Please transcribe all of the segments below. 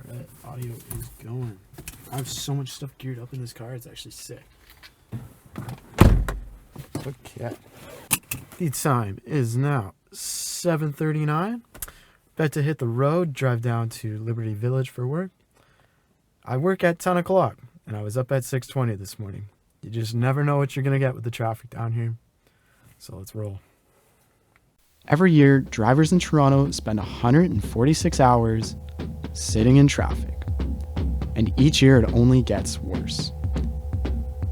Alright, audio is going. I have so much stuff geared up in this car, it's actually sick. Okay. The time is now 7:39. About to hit the road, drive down to Liberty Village for work. I work at 10 o'clock, and I was up at 6:20 this morning. You just never know what you're going to get with the traffic down here. So let's roll. Every year, drivers in Toronto spend 146 hours sitting in traffic. And each year it only gets worse.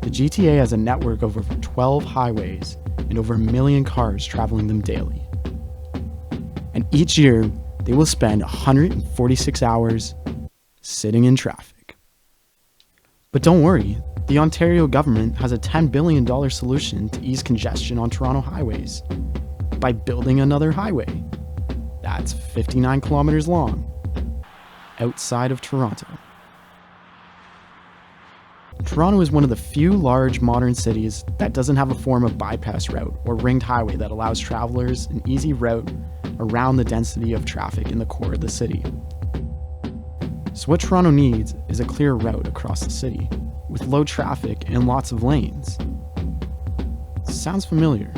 The GTA has a network of over 12 highways and over 1 million cars traveling them daily. And each year, they will spend 146 hours sitting in traffic. But don't worry, the Ontario government has a $10 billion solution to ease congestion on Toronto highways by building another highway that's 59 kilometers long outside of Toronto. Toronto is one of the few large modern cities that doesn't have a form of bypass route or ringed highway that allows travelers an easy route around the density of traffic in the core of the city. So what Toronto needs is a clear route across the city with low traffic and lots of lanes. Sounds familiar?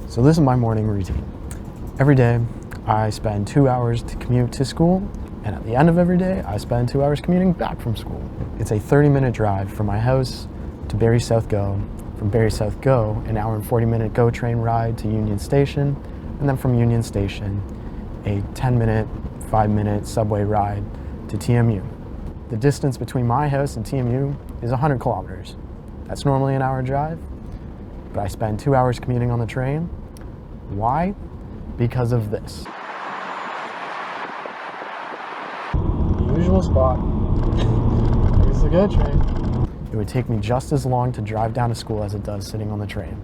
So this is my morning routine. Every day, I spend 2 hours to commute to school, and at the end of every day, I spend 2 hours commuting back from school. It's a 30-minute drive from my house to Barrie South Go, from Barrie South Go, an hour and 40-minute GO train ride to Union Station, and then from Union Station, a 10-minute, 5-minute subway ride to TMU. The distance between my house and TMU is 100 kilometers. That's normally an hour drive, but I spend 2 hours commuting on the train. Why? Because of this. The usual spot. Here's the GO train. It would take me just as long to drive down to school as it does sitting on the train.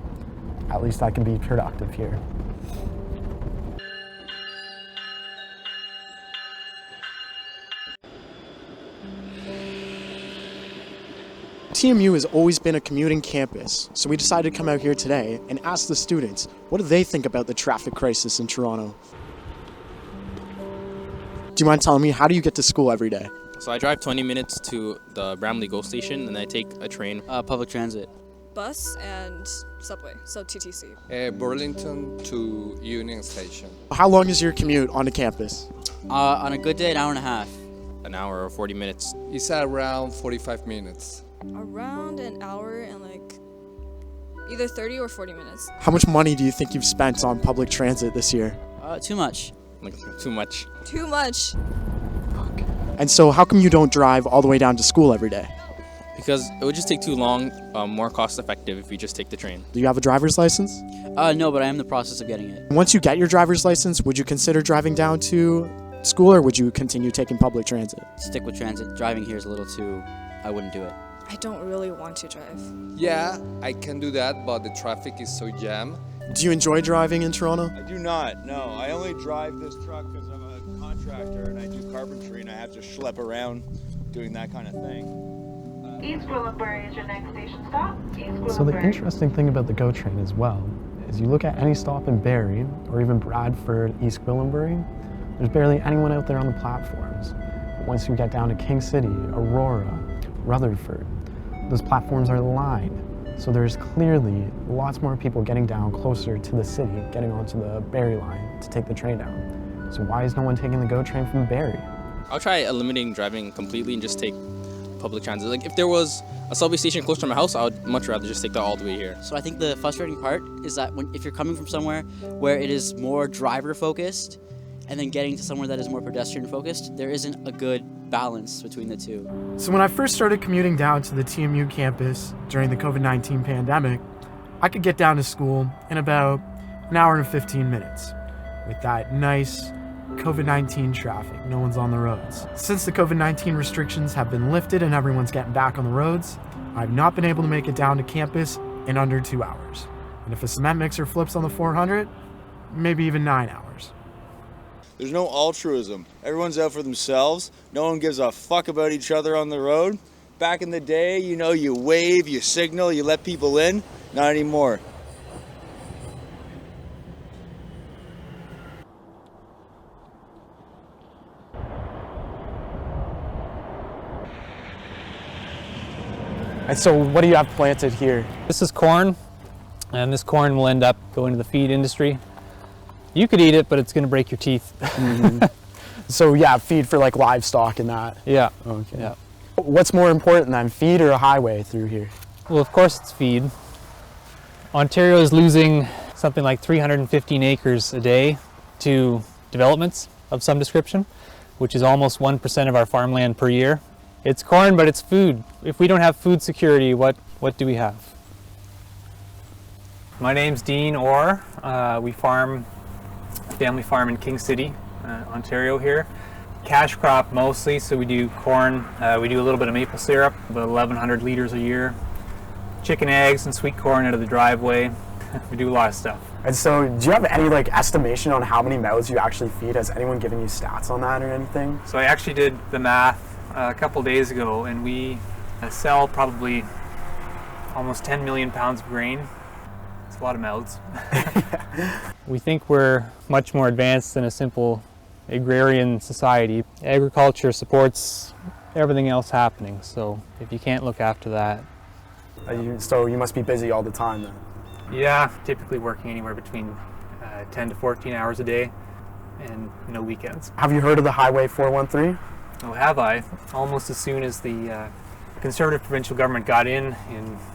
At least I can be productive here. TMU has always been a commuting campus, so we decided to come out here today and ask the students, what do they think about the traffic crisis in Toronto? Do you mind telling me, how do you get to school every day? So I drive 20 minutes to the Bramley GO station, and I take a train. Public transit. Bus and subway, so TTC. Burlington to Union Station. How long is your commute onto campus? On a good day, an hour and a half. An hour or 40 minutes. It's around 45 minutes. Around an hour and like either 30 or 40 minutes. How much money do you think you've spent on public transit this year? Too much. Like, too much. Too much. And so how come you don't drive all the way down to school every day? Because it would just take too long, more cost effective if you just take the train. Do you have a driver's license? No, but I am in the process of getting it. Once you get your driver's license, would you consider driving down to school, or would you continue taking public transit? Stick with transit. Driving here is a little too... I wouldn't do it. I don't really want to drive. Yeah, I can do that, but the traffic is so jammed. Do you enjoy driving in Toronto? I do not, no. I only drive this truck because I'm a contractor and I do carpentry and I have to schlep around doing that kind of thing. East Gwillimbury is your next station stop. So the interesting thing about the GO train as well is you look at any stop in Barrie or even Bradford, East Gwillimbury, there's barely anyone out there on the platforms. But once you get down to King City, Aurora, Rutherford, those platforms are lined. So there's clearly lots more people getting down closer to the city, getting onto the Barrie line to take the train down. So why is no one taking the GO train from Barrie? I'll try eliminating driving completely and just take public transit. Like, if there was a subway station close to my house, I would much rather just take that all the way here. So I think the frustrating part is that if you're coming from somewhere where it is more driver focused and then getting to somewhere that is more pedestrian focused, there isn't a good balance between the two. So when I first started commuting down to the TMU campus during the COVID-19 pandemic, I could get down to school in about an hour and 15 minutes with that nice COVID-19 traffic. No one's on the roads. Since the COVID-19 restrictions have been lifted and everyone's getting back on the roads, I've not been able to make it down to campus in under 2 hours. And if a cement mixer flips on the 400, maybe even 9 hours. There's no altruism. Everyone's out for themselves. No one gives a fuck about each other on the road. back in the day, you know, you wave, you signal, you let people in. Not anymore. And so what do you have planted here? This is corn, and this corn will end up going to the feed industry. You could eat it, but it's going to break your teeth. So yeah, feed for like livestock and that. Yeah. Okay. Yeah. What's more important than feed or a highway through here? Well, of course it's feed. Ontario is losing something like 315 acres a day to developments of some description, which is almost 1% of our farmland per year. It's corn, but it's food. If we don't have food security, what do we have? My name's Dean Orr. We farm a family farm in King City, Ontario here. Cash crop mostly, so we do corn, we do a little bit of maple syrup, about 1,100 liters a year. Chicken eggs and sweet corn out of the driveway. We do a lot of stuff. And so do you have any like estimation on how many mouths you actually feed? Has anyone given you stats on that or anything? So I actually did the math a couple days ago, and we sell probably almost 10 million pounds of grain. It's a lot of mouths. We think we're much more advanced than a simple agrarian society. Agriculture supports everything else happening, so if you can't look after that. So you must be busy all the time then? Yeah, typically working anywhere between 10 to 14 hours a day and no weekends. Have you heard of the Highway 413? Oh, have I? Almost as soon as the Conservative provincial government got in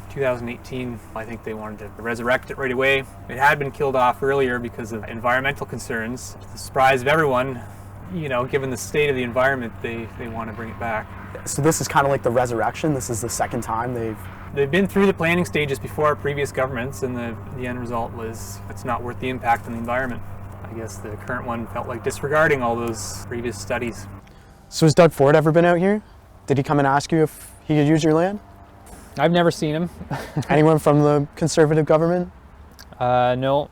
2018, I think they wanted to resurrect it right away. It had been killed off earlier because of environmental concerns. To the surprise of everyone, you know, given the state of the environment, they want to bring it back. So this is kind of like the resurrection? This is the second time They've been through the planning stages before our previous governments, and the end result was it's not worth the impact on the environment. I guess the current one felt like disregarding all those previous studies. So has Doug Ford ever been out here? Did he come and ask you if he could use your land? I've never seen him. Anyone from the Conservative government? No,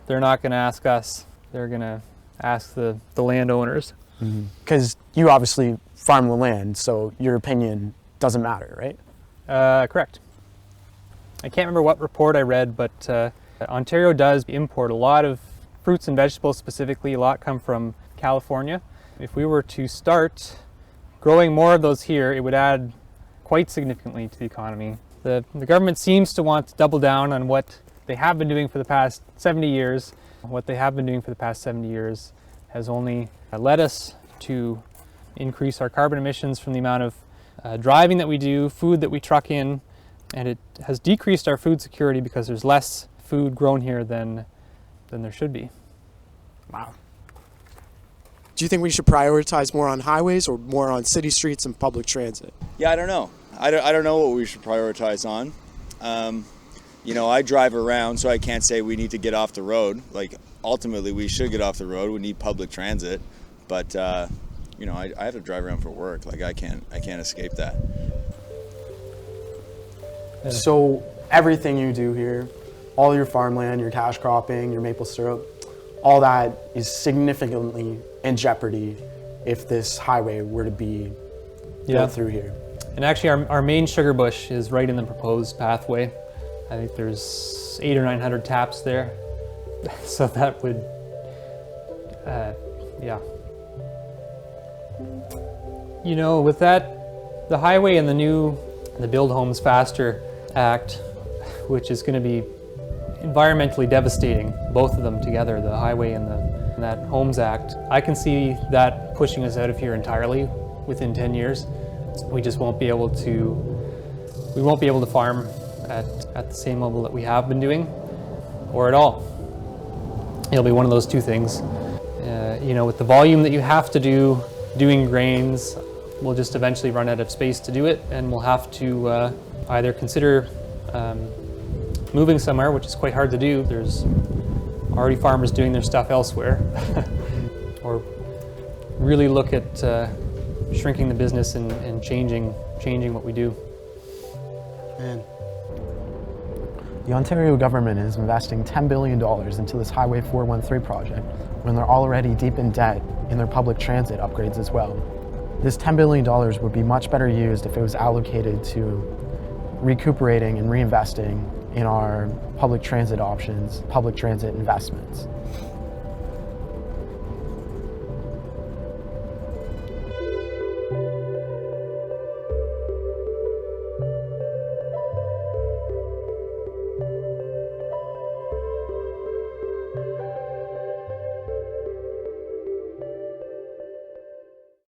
they're not going to ask us. They're going to ask the landowners. Because you obviously farm the land, so your opinion doesn't matter, right? Correct. I can't remember what report I read, but Ontario does import a lot of fruits and vegetables specifically. A lot come from California. If we were to start growing more of those here, it would add quite significantly to the economy. The government seems to want to double down on what they have been doing for the past 70 years. What they have been doing for the past 70 years has only led us to increase our carbon emissions from the amount of driving that we do, food that we truck in, and it has decreased our food security because there's less food grown here than there should be. Wow. Do you think we should prioritize more on highways or more on city streets and public transit? Yeah, I don't know. I don't know what we should prioritize on. You know, I drive around, so I can't say we need to get off the road. Like, ultimately, we should get off the road. We need public transit. But, you know, I have to drive around for work. Like, I can't escape that. So everything you do here, all your farmland, your cash cropping, your maple syrup, all that is significantly in jeopardy if this highway were to be built through here. And actually our main sugar bush is right in the proposed pathway. I think there's 800 or 900 taps there. So that would, yeah. You know, with that, the highway and the Build Homes Faster Act, which is going to be environmentally devastating, both of them together, the highway and that Homes Act, I can see that pushing us out of here entirely within 10 years. We just won't be able to farm at the same level that we have been doing, or at all. It'll be one of those two things. You know, with the volume that you have to do doing grains, we'll just eventually run out of space to do it, and we'll have to either consider moving somewhere, which is quite hard to do. There's already farmers doing their stuff elsewhere, or really look at shrinking the business and changing what we do. Man. The Ontario government is investing $10 billion into this Highway 413 project when they're already deep in debt in their public transit upgrades as well. This $10 billion would be much better used if it was allocated to recuperating and reinvesting in our public transit options, public transit investments.